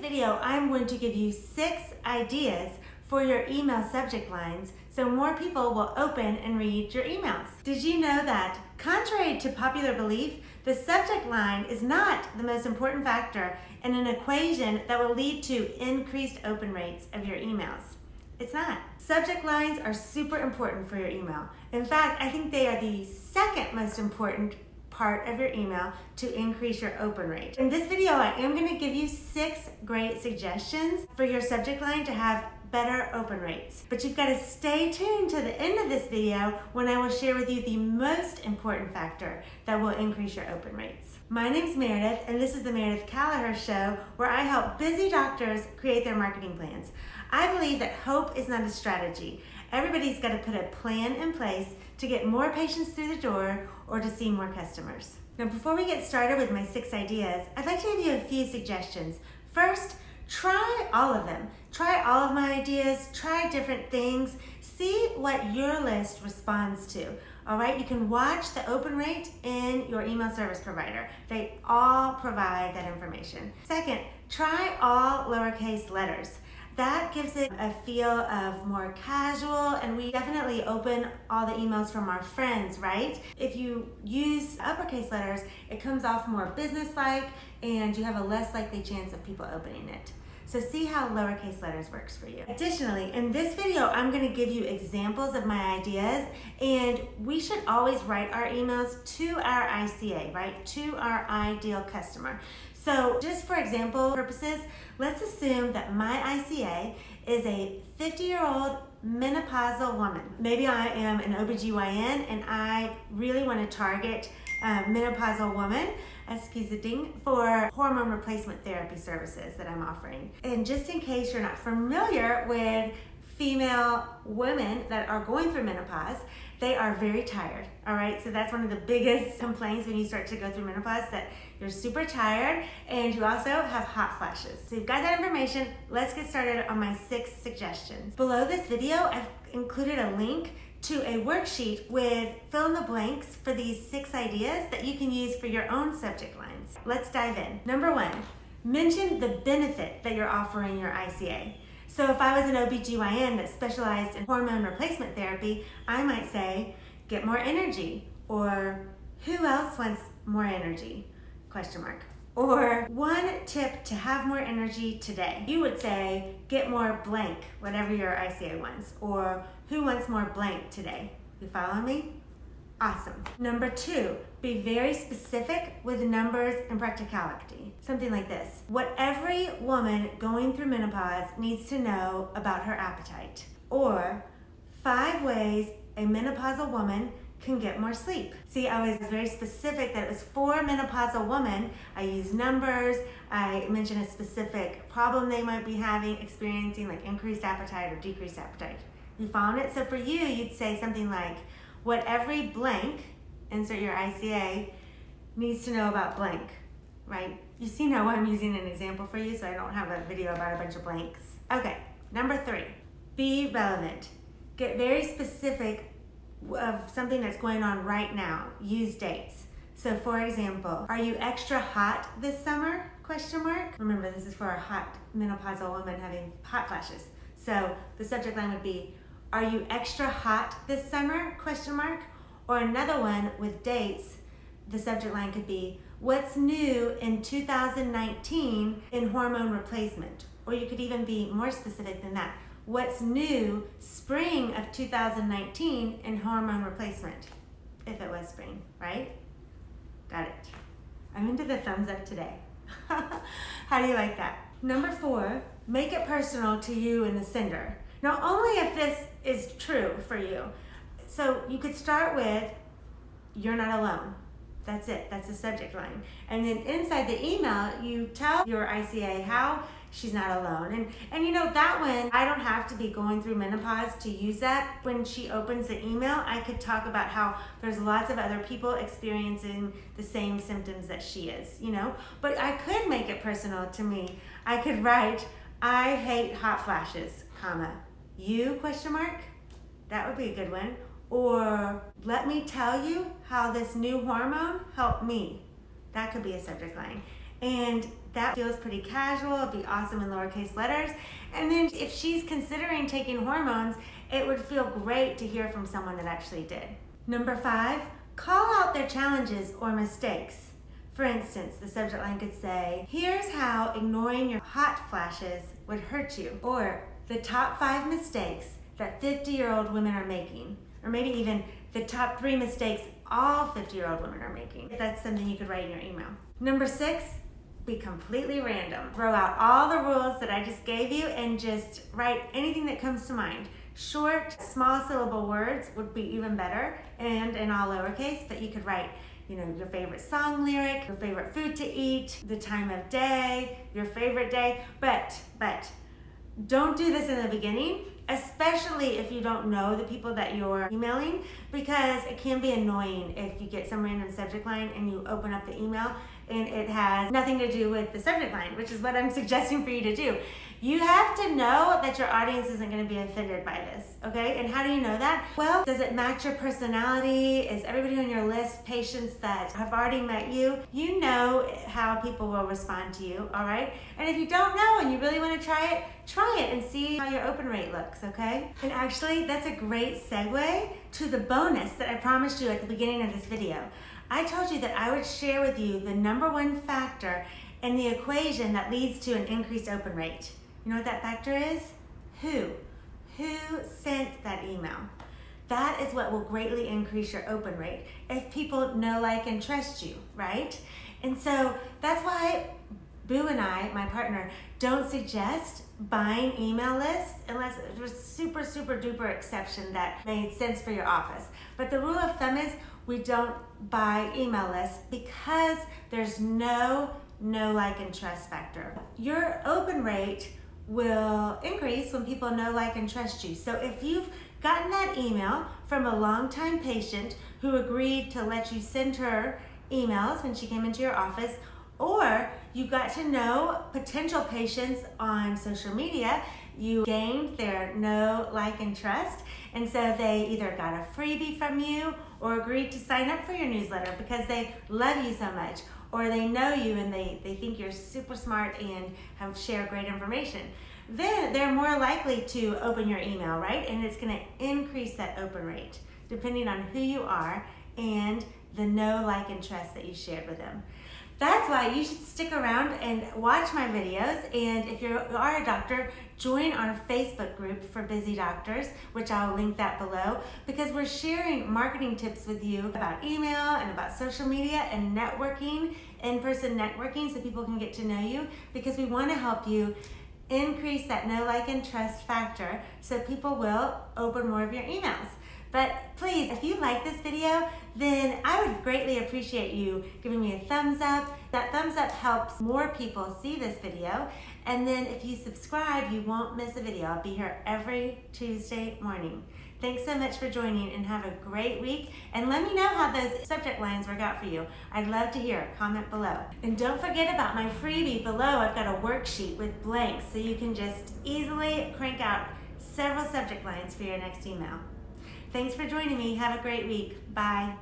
video, I'm going to give you 6 ideas for your email subject lines so more people will open and read your emails. Did you know that, contrary to popular belief, the subject line is not the most important factor in an equation that will lead to increased open rates of your emails? It's not. Subject lines are super important for your email. In fact, I think they are the second most important part of your email to increase your open rate. In this video, I am going to give you 6 great suggestions for your subject line to have better open rates. But you've got to stay tuned to the end of this video when I will share with you the most important factor that will increase your open rates. My name's Meredith, and this is the Meredith Callagher Show, where I help busy doctors create their marketing plans. I believe that hope is not a strategy. Everybody's got to put a plan in place to get more patients through the door or to see more customers. Now, before we get started with my 6 ideas, I'd like to give you a few suggestions. First, try all of them. Try all of my ideas, try different things, see what your list responds to. All right, you can watch the open rate in your email service provider. They all provide that information. Second, try all lowercase letters. That gives it a feel of more casual, and we definitely open all the emails from our friends, right? If you use uppercase letters, it comes off more business-like, and you have a less likely chance of people opening it. So see how lowercase letters works for you. Additionally, in this video, I'm going to give you examples of my ideas, and we should always write our emails to our ICA, right? To our ideal customer. So just for example purposes, let's assume that my ICA is a 50-year-old menopausal woman. Maybe I am an OBGYN and I really want to target a menopausal woman, excuse the ding, for hormone replacement therapy services that I'm offering. And just in case you're not familiar with female women that are going through menopause, they are very tired, all right? So that's one of the biggest complaints when you start to go through menopause, that you're super tired and you also have hot flashes. So you've got that information. Let's get started on my 6 suggestions. Below this video, I've included a link to a worksheet with fill in the blanks for these 6 ideas that you can use for your own subject lines. Let's dive in. Number 1, mention the benefit that you're offering your ICA. So if I was an OBGYN that specialized in hormone replacement therapy, I might say, get more energy, or who else wants more energy? Question mark. Or 1 tip to have more energy today. You would say, get more blank, whatever your ICA wants, or who wants more blank today? You follow me? Awesome. Number 2, be very specific with numbers and practicality. Something like this: what every woman going through menopause needs to know about her appetite. Or 5 ways a menopausal woman can get more sleep. See, I was very specific that it was for menopausal women. I used numbers. I mentioned a specific problem they might be experiencing, like increased appetite or decreased appetite. You found it? So for you, you'd say something like, what every blank, insert your ICA, needs to know about blank, right? You see now I'm using an example for you, so I don't have a video about a bunch of blanks. Okay, number 3, be relevant. Get very specific of something that's going on right now. Use dates. So for example, are you extra hot this summer? Question mark. Remember, this is for a hot menopausal woman having hot flashes. So the subject line would be, are you extra hot this summer? Question mark. Or another one with dates, the subject line could be, what's new in 2019 in hormone replacement? Or you could even be more specific than that. What's new spring of 2019 in hormone replacement? If it was spring, right? Got it. I'm into the thumbs up today. How do you like that? Number 4, make it personal to you and the sender. Now, only if this is true for you. So you could start with, you're not alone. That's it. That's the subject line. And then inside the email, you tell your ICA how she's not alone. And you know, that one, I don't have to be going through menopause to use that. When she opens the email, I could talk about how there's lots of other people experiencing the same symptoms that she is, you know? But I could make it personal to me. I could write, I hate hot flashes, comma, you, question mark? That would be a good one. Or let me tell you how this new hormone helped me. That could be a subject line. And That feels pretty casual. It'd be awesome in lowercase letters. And then if she's considering taking hormones, it would feel great to hear from someone that actually did. Number 5, call out their challenges or mistakes. For instance, the subject line could say, here's how ignoring your hot flashes would hurt you. Or the top 5 mistakes that 50-year-old women are making. Or maybe even the top 3 mistakes all 50-year-old women are making. That's something you could write in your email. Number 6, be completely random. Throw out all the rules that I just gave you and just write anything that comes to mind. Short, small syllable words would be even better, and in all lowercase, but you could write, your favorite song lyric, your favorite food to eat, the time of day, your favorite day, but don't do this in the beginning, especially if you don't know the people that you're emailing, because it can be annoying if you get some random subject line and you open up the email and it has nothing to do with the subject line, which is what I'm suggesting for you to do. You have to know that your audience isn't going to be offended by this, okay? And how do you know that? Well, does it match your personality? Is everybody on your list patients that have already met you? You know how people will respond to you, all right? And if you don't know and you really want to try it and see how your open rate looks, okay? And actually, that's a great segue to the bonus that I promised you at the beginning of this video. I told you that I would share with you the number 1 factor in the equation that leads to an increased open rate. You know what that factor is? Who? Who sent that email? That is what will greatly increase your open rate if people know, like, and trust you, right? And so that's why Boo and I, my partner, don't suggest buying email lists unless it was super, super duper exception that made sense for your office. But the rule of thumb is we don't buy email lists because there's no like, and trust factor. Your open rate will increase when people know, like, and trust you. So if you've gotten that email from a longtime patient who agreed to let you send her emails when she came into your office, or you got to know potential patients on social media, you gained their know, like, and trust, and so they either got a freebie from you or agreed to sign up for your newsletter because they love you so much, or they know you and they think you're super smart and have shared great information, then they're more likely to open your email, right? And it's going to increase that open rate depending on who you are and the know, like, and trust that you shared with them. That's why you should stick around and watch my videos, and if you are a doctor, join our Facebook group for busy doctors, which I'll link that below, because we're sharing marketing tips with you about email and about social media and networking, in-person networking, so people can get to know you, because we want to help you increase that know, like, and trust factor so people will open more of your emails. But please, if you like this video, then I would greatly appreciate you giving me a thumbs up. That thumbs up helps more people see this video. And then if you subscribe, you won't miss a video. I'll be here every Tuesday morning. Thanks so much for joining, and have a great week. And let me know how those subject lines work out for you. I'd love to hear. Comment below. And don't forget about my freebie below. I've got a worksheet with blanks so you can just easily crank out several subject lines for your next email. Thanks for joining me. Have a great week. Bye.